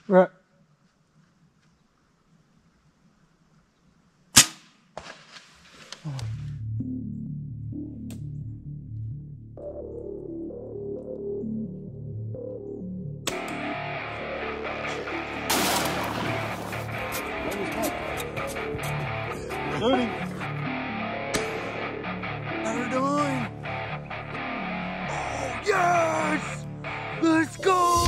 Right. Loading. How we doing? Oh yes! Let's go!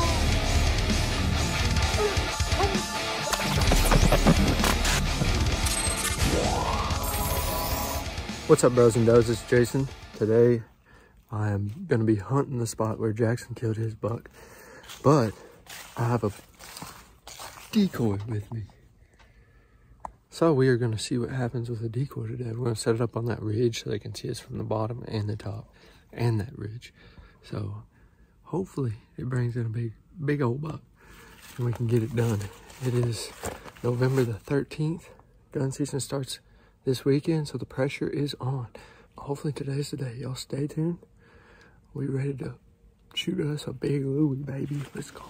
What's up, bros and does? It's Jason. Today I am gonna be hunting the spot where Jackson killed his buck, but I have a decoy with me. So we are gonna see what happens with the decoy today. We're gonna set it up on that ridge so they can see us from the bottom and the top and that ridge. So hopefully it brings in a big old buck and we can get it done. It is November the 13th. Gun season starts this weekend, so the pressure is on. Hopefully today's the day. Y'all stay tuned. We ready to shoot us a big Louie, baby. Let's go.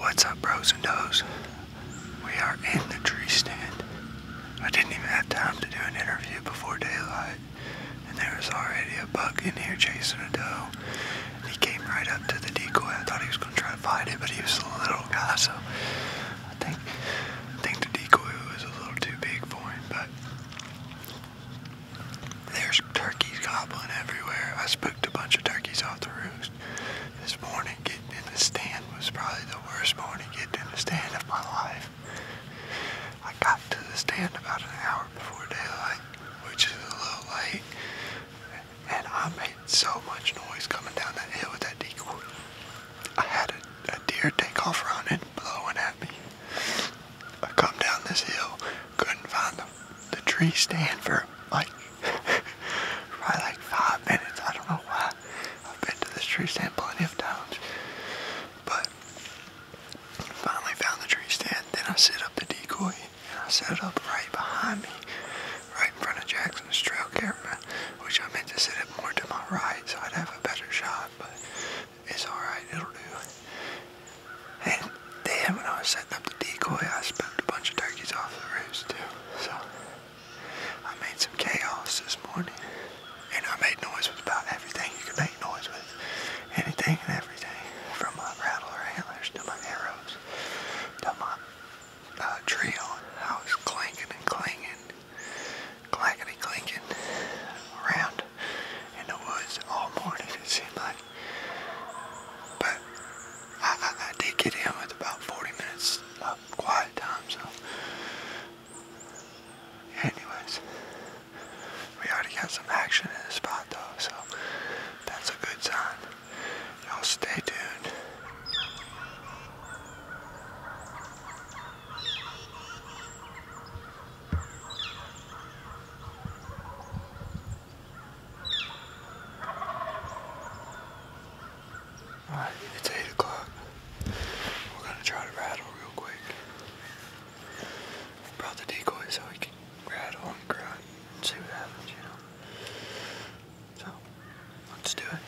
What's up, bros and does? We are in the tree stand. I didn't even have time to do an interview before daylight, and there was already a buck in here chasing a doe. He came right up to the decoy. I thought he was going to try to fight it, but he was a little guy, so I think the decoy was a little too big for him. But there's turkeys gobbling everywhere. I spooked a bunch of turkeys off the roost. This morning, getting in the stand was probably the worst morning getting in the stand of my life. I got to the stand about an hour before daylight, which is a little late, and I made so much noise coming down that hill with that decoy. I had a deer take off running, blowing at me. I come down this hill, couldn't find the tree stand for like probably like 5 minutes. I don't know why. I've been to this tree stand plenty of times, but finally found the tree stand. Then I set up the decoy, and I set it up right behind me, right in front of Jackson's trail camera, which I meant to set it more to my right so I'd have a better shot, but it's alright, it'll do. And then when I was setting up the decoy, I spooked a bunch of turkeys off the roost too, so I made some chaos this morning. And I made noise with about everything you can make noise with. Anything and everything. From my rattler antlers to my arrows to my tree on. I was clanking and clanging, clackety clinking around in the woods all morning, it seemed like. But I did get in with about 40 minutes of quiet time, so anyways. We already got some action in the spot though, so that's a good sign. Y'all stay tuned. Alright, it's 8 o'clock. We're gonna try to rattle real quick. Brought the decoy so we can rattle and grunt and see what happens, you know. So, let's do it.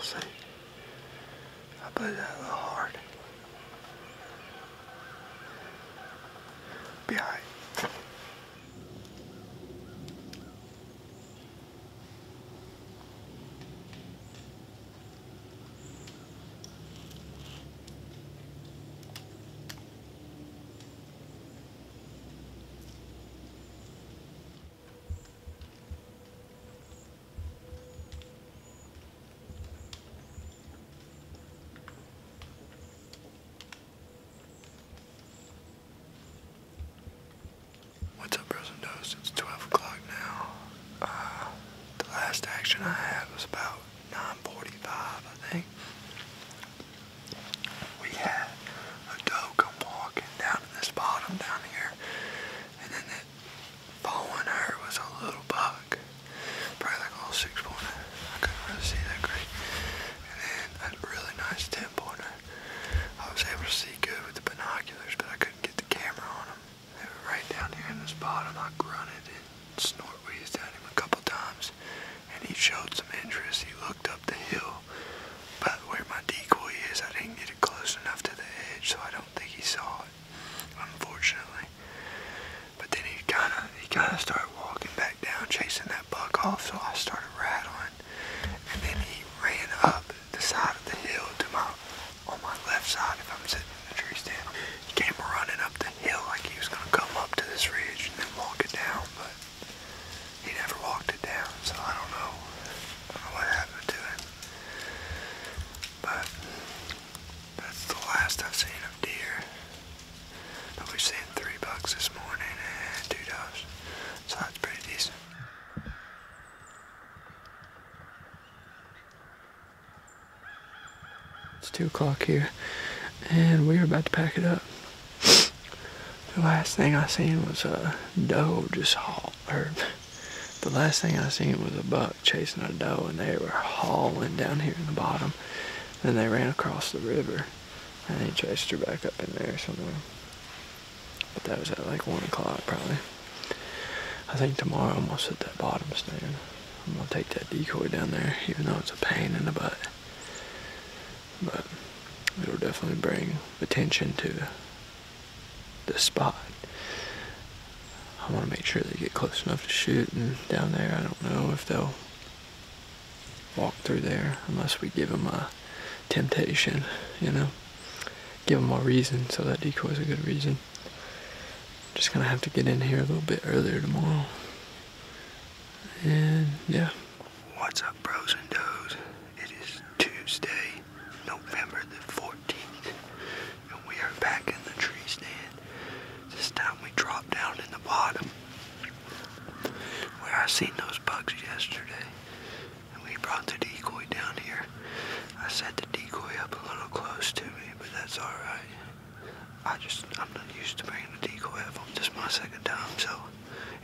See, I put that a little hard. Be alright. What's up, bros and does? It's 12 o'clock now. The last action I had was about 9:45, I think. We had a doe come walking down to this bottom down here, and then following her was a little buck, probably like a little 6-pointer. I couldn't really see that great. And then a really nice 10-pointer. I was able to see good with the binoculars, but I couldn't get the camera on them. They were right down here in this bottom. I grunted and 2 o'clock here, and we're about to pack it up. The last thing I seen was a doe the last thing I seen was a buck chasing a doe, and they were hauling down here in the bottom. Then they ran across the river, and they chased her back up in there somewhere. But that was at like 1 o'clock probably. I think tomorrow I'm gonna set that bottom stand. I'm gonna take that decoy down there, even though it's a pain in the butt. But it'll definitely bring attention to the spot. I want to make sure they get close enough to shoot, and down there I don't know if they'll walk through there unless we give them a temptation, you know, give them a reason. So that decoy is a good reason. Just gonna have to get in here a little bit earlier tomorrow, and yeah. What's up, bros and does? It is Tuesday, November the 14th, and we are back in the tree stand. This time we dropped down in the bottom where I seen those bugs yesterday, and we brought the decoy down here. I set the decoy up a little close to me, but that's alright. I'm not used to bringing the decoy up. This is my second time, so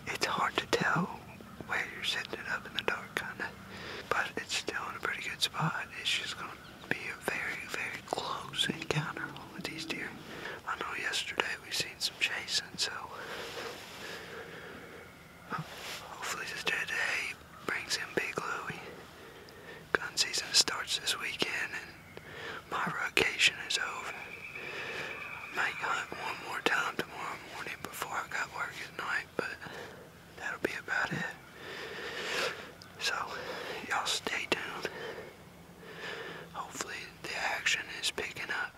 it's hard to tell where you're setting it up in the dark, kinda. But it's still in a pretty good spot. It's just gonna be a very, very close encounter with these deer. I know yesterday we seen some chasing, so hopefully today brings in Big Louie. Gun season starts this weekend, and my vacation is over. Might hunt one more time tomorrow morning before I got work at night, but that'll be about it. So, y'all stay tuned. Hopefully the action is picking up.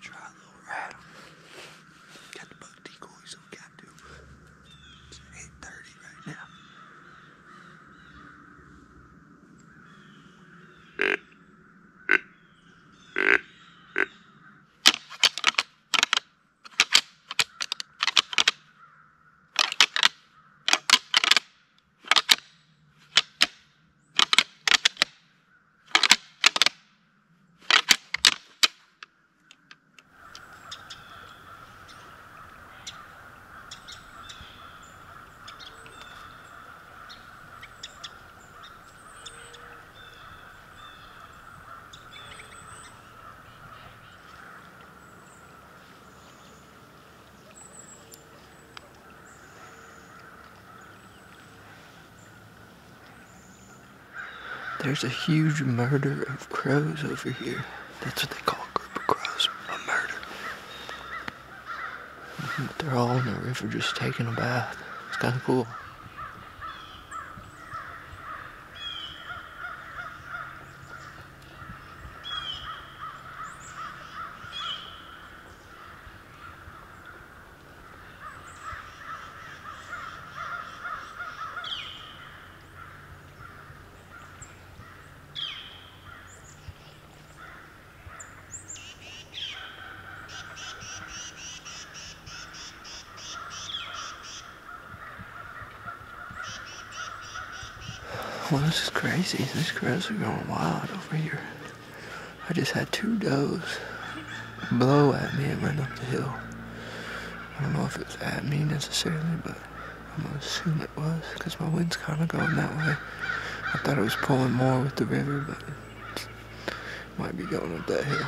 Try a little rattle. Got the buck decoy, so we got to. It's 8:30 right now. There's a huge murder of crows over here. That's what they call a group of crows, a murder. They're all in the river just taking a bath. It's kind of cool. Well, this is crazy. These crows are going wild over here. I just had 2 does blow at me and run up the hill. I don't know if it was at me necessarily, but I'm gonna assume it was, because my wind's kind of going that way. I thought it was pulling more with the river, but it might be going up that hill.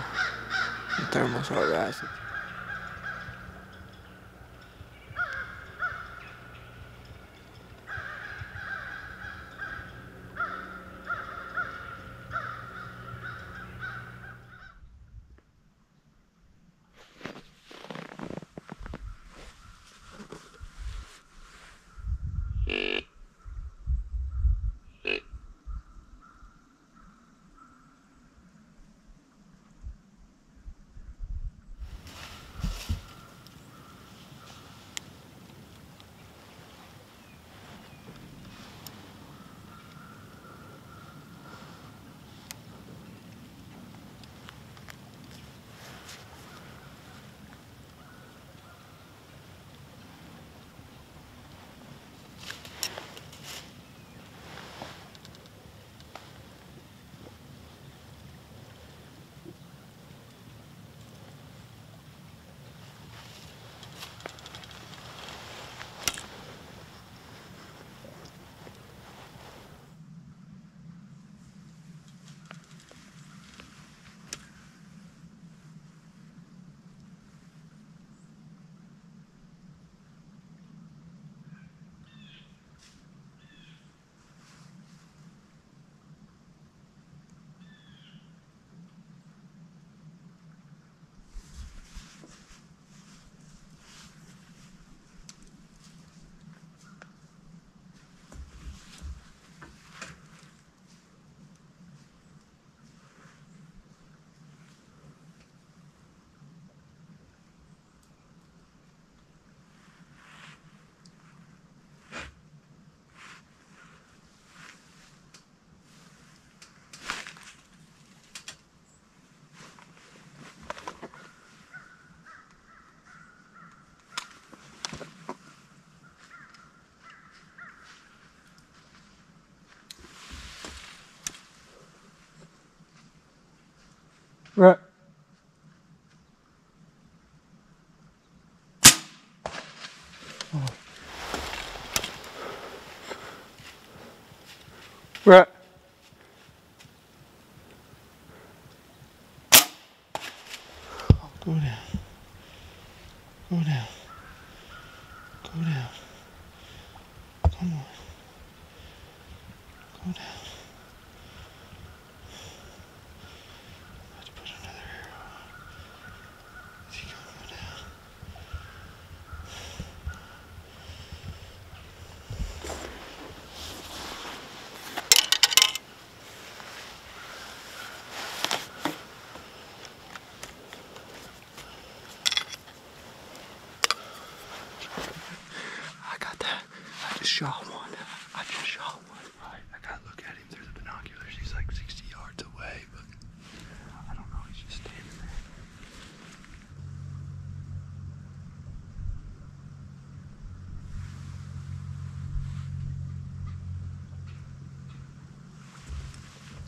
The thermals are rising. Right. Right. Go down. Go down. Go down. Come on. Go down. Let's put another arrow on. Is he gonna go down? I got that. I just shot one. Right. I gotta look at him through the binoculars. He's like 60 yards away, but I don't know. He's just standing there.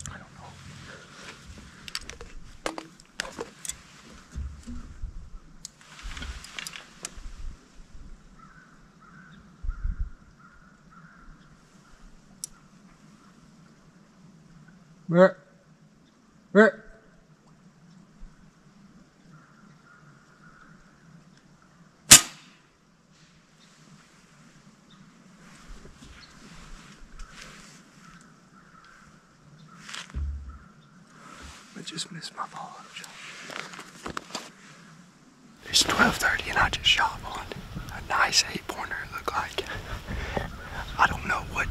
I don't know. Where? I just missed my ball. It's 12:30 and I just shot one. A nice 8-pointer it looked like. I don't know what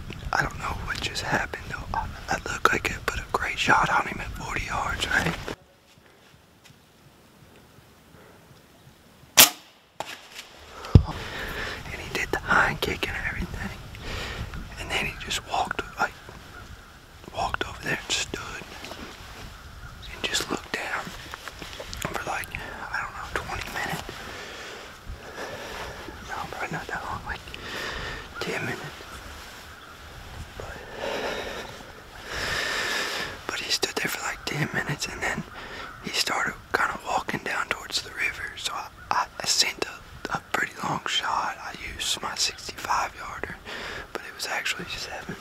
just happened though. I looked like I put a great shot on him at 40 yards, right? And he did the hind kick and everything. And then he just walked over there and stood and just looked down for like, I don't know, 20 minutes. No, probably not that long, like 10 minutes. But he stood there for like 10 minutes and then he started kind of walking down towards the river. So I sent a pretty long shot. I used my 65 yarder, but it was actually 70.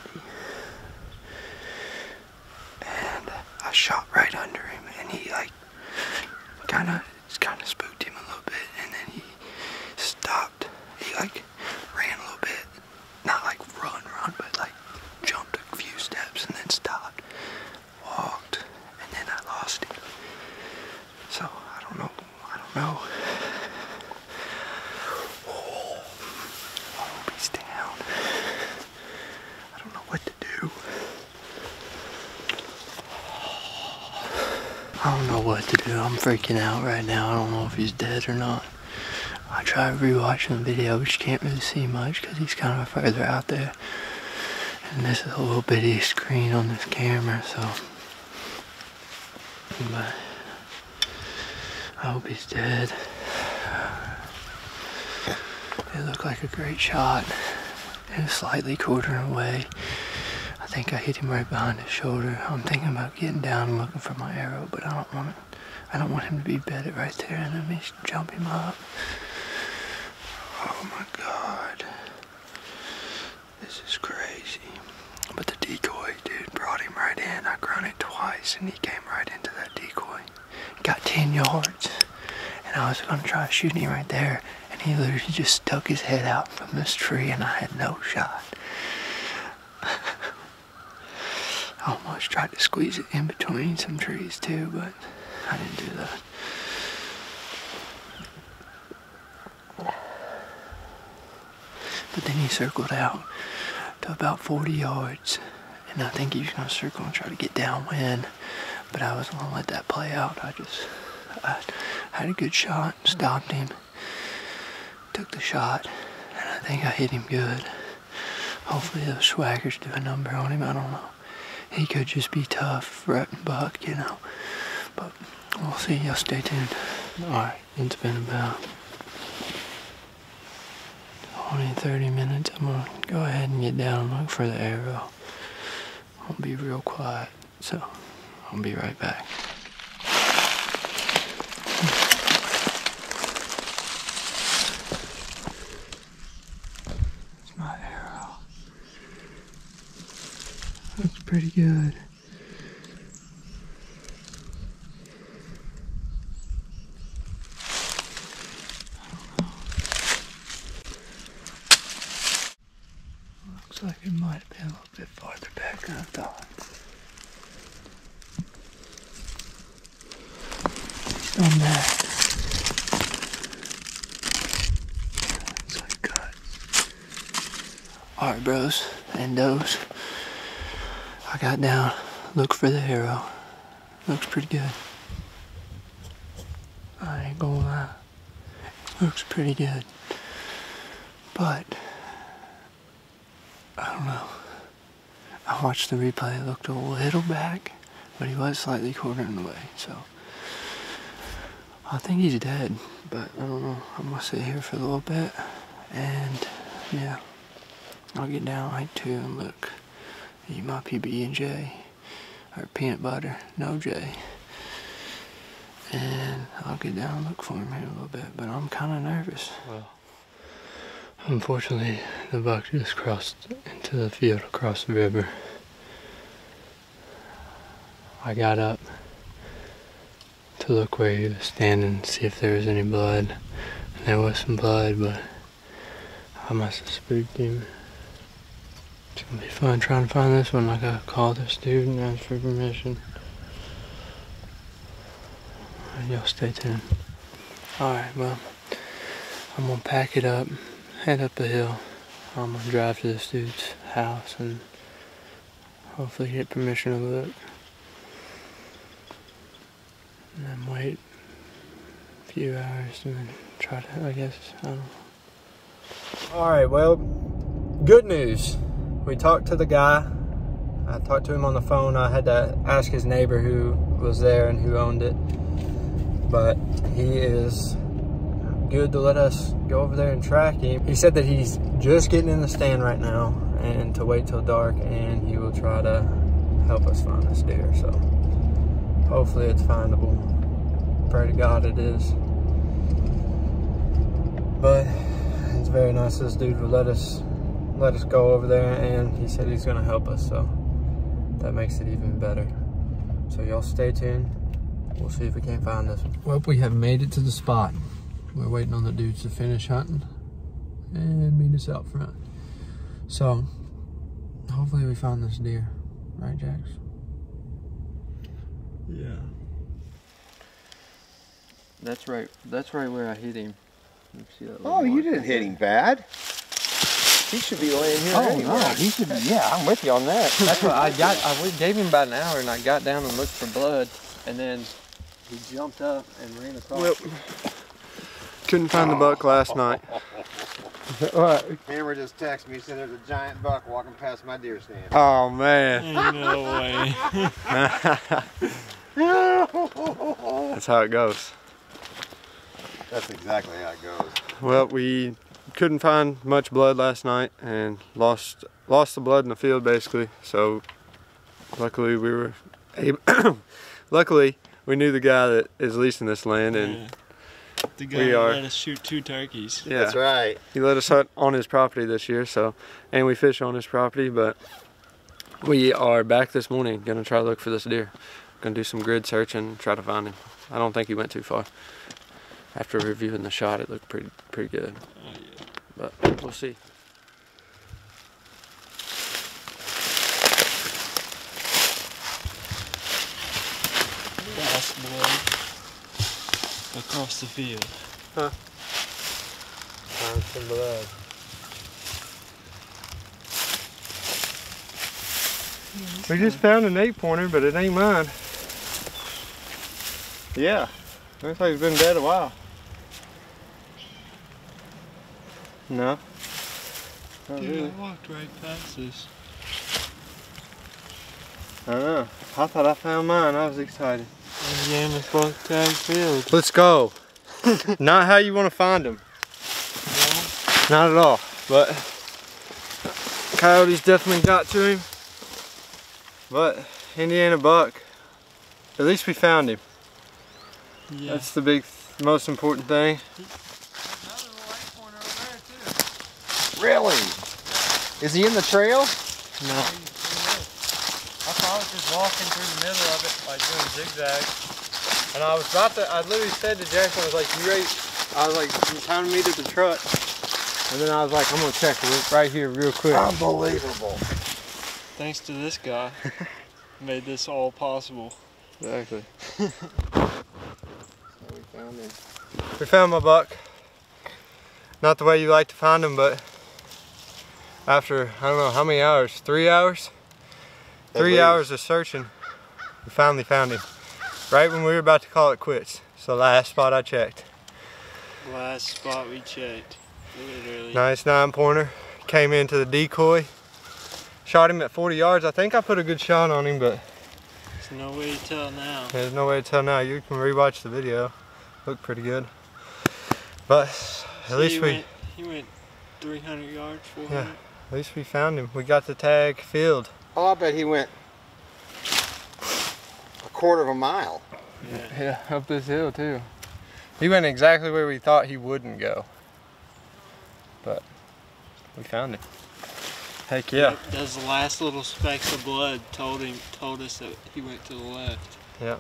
And I shot right under him and he like kind of spooked him a little bit and then he stopped. He like ran a little bit, not like run, but like jumped a few steps and then stopped, walked, and then I lost him. So I don't know. Oh, I hope he's down. I don't know what to do. I don't know what to do. I'm freaking out right now. I don't know if he's dead or not. I tried rewatching the video, but you can't really see much because he's kind of further out there. And this is a little bitty screen on this camera, so. But I hope he's dead. It looked like a great shot. It was slightly quartering away. I think I hit him right behind his shoulder. I'm thinking about getting down and looking for my arrow, but I don't want him to be bedded right there and let me jump him up. Oh my God. This is crazy. But the decoy, dude, brought him right in. I grunted twice and he came right into that decoy. Got 10 yards. And I was gonna try shooting him right there. And he literally just stuck his head out from this tree and I had no shot. I almost tried to squeeze it in between some trees too, but I didn't do that. But then he circled out to about 40 yards, and I think he was going to circle and try to get downwind, but I wasn't going to let that play out. I had a good shot, stopped him, took the shot, and I think I hit him good. Hopefully those swaggers do a number on him, I don't know. He could just be tough, rutting buck, you know, but we'll see. Y'all stay tuned. Alright, it's been about 20-30 minutes. I'm gonna go ahead and get down and look for the arrow. I'll be real quiet, so I'll be right back. pretty good. Looks like it might have been a little bit farther back than I thought. On that. Looks like guts. Alright, bros and does. I got down, look for the arrow. Looks pretty good. I ain't gonna lie. Looks pretty good. But I don't know. I watched the replay, it looked a little back, but he was slightly quartering away, so I think he's dead, but I don't know. I'm gonna sit here for a little bit, and yeah, I'll get down like 2 and look. Eat my PB&J, or peanut butter, no J, and I'll get down and look for him here a little bit, but I'm kind of nervous. Well, unfortunately, the buck just crossed into the field across the river. I got up to look where he was standing, see if there was any blood. And there was some blood, but I must have spooked him. It's gonna be fun trying to find this one. I gotta call this dude and ask for permission. Y'all stay tuned. Alright, well, I'm gonna pack it up, head up the hill. I'm gonna drive to this dude's house and hopefully get permission to look. And then wait a few hours and then try to, I guess, I don't know. Alright, well, good news. We talked to the guy. I talked to him on the phone. I had to ask his neighbor who was there and who owned it. But he is good to let us go over there and track him. He said that he's just getting in the stand right now and to wait till dark, and he will try to help us find this deer. So hopefully it's findable. Pray to God it is. But it's very nice this dude would let us go over there, and he said he's gonna help us, so that makes it even better. So y'all stay tuned. We'll see if we can't find this one. Well, we have made it to the spot. We're waiting on the dudes to finish hunting and meet us out front. So hopefully we find this deer. Right, Jax? Yeah. That's right where I hit him. See that? Oh, you didn't hit him bad. He should be laying here anyway. No, he should be, yeah, I'm with you on that. That's what I gave him about an hour, and I got down and looked for blood, and then he jumped up and ran across. Well, couldn't find the buck last night. What? Hammer just texted me, said there's a giant buck walking past my deer stand. Oh, man. Ain't no way. That's how it goes. That's exactly how it goes. Well, we couldn't find much blood last night and lost the blood in the field basically. So luckily we were able luckily we knew the guy that is leasing this land, and the guy let us shoot 2 turkeys. Yeah, that's right. He let us hunt on his property this year, so, and we fish on his property. But we are back this morning, gonna try to look for this deer. Gonna do some grid searching and try to find him. I don't think he went too far. After reviewing the shot, it looked pretty good. Oh, yeah. But we'll see. Last blood across the field. Huh? Found some blood. We just found an 8-pointer, but it ain't mine. Yeah, looks like it's been dead a while. No. Dude, really. I walked right past this. I know. I thought I found mine. I was excited. Yeah, in the full tag field. Let's go. Not how you want to find them. No. Not at all. But coyotes definitely got to him. But Indiana buck. At least we found him. Yeah. That's the most important thing. Really? Is he in the trail? No. I was just walking through the middle of it, like doing zigzags. And I was about to, I literally said to Jackson, I was like, you ready? I was like, time to meet at the truck. And then I was like, I'm gonna check it right here real quick. Unbelievable. Thanks to this guy, made this all possible. Exactly. We found my buck. Not the way you like to find them, but after, I don't know how many hours, 3 hours? 3 hours of searching, we finally found him. Right when we were about to call it quits. It's the last spot I checked. Last spot we checked, literally. Nice 9-pointer. Came into the decoy. Shot him at 40 yards. I think I put a good shot on him, but there's no way to tell now. there's no way to tell now. You can rewatch the video. Looked pretty good. But at least he went 300 yards, 400. Yeah, at least we found him. We got the tag filled. Oh, I bet he went a quarter of a mile. Yeah, up this hill too. He went exactly where we thought he wouldn't go. But we found him. Heck yeah. Those last little specks of blood told us that he went to the left. Yeah.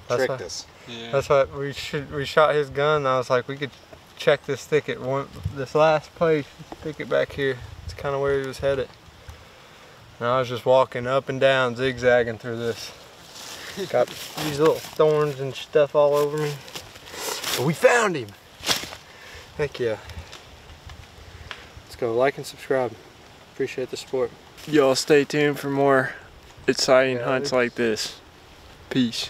Tricked us. Yeah. That's what we shot his gun. And I was like, we could check this thicket. This last place, thicket back here. It's kind of where he was headed. And I was just walking up and down, zigzagging through this. Got these little thorns and stuff all over me. But we found him. Heck yeah. Let's go like and subscribe. Appreciate the support. Y'all stay tuned for more exciting hunts like this. Peace.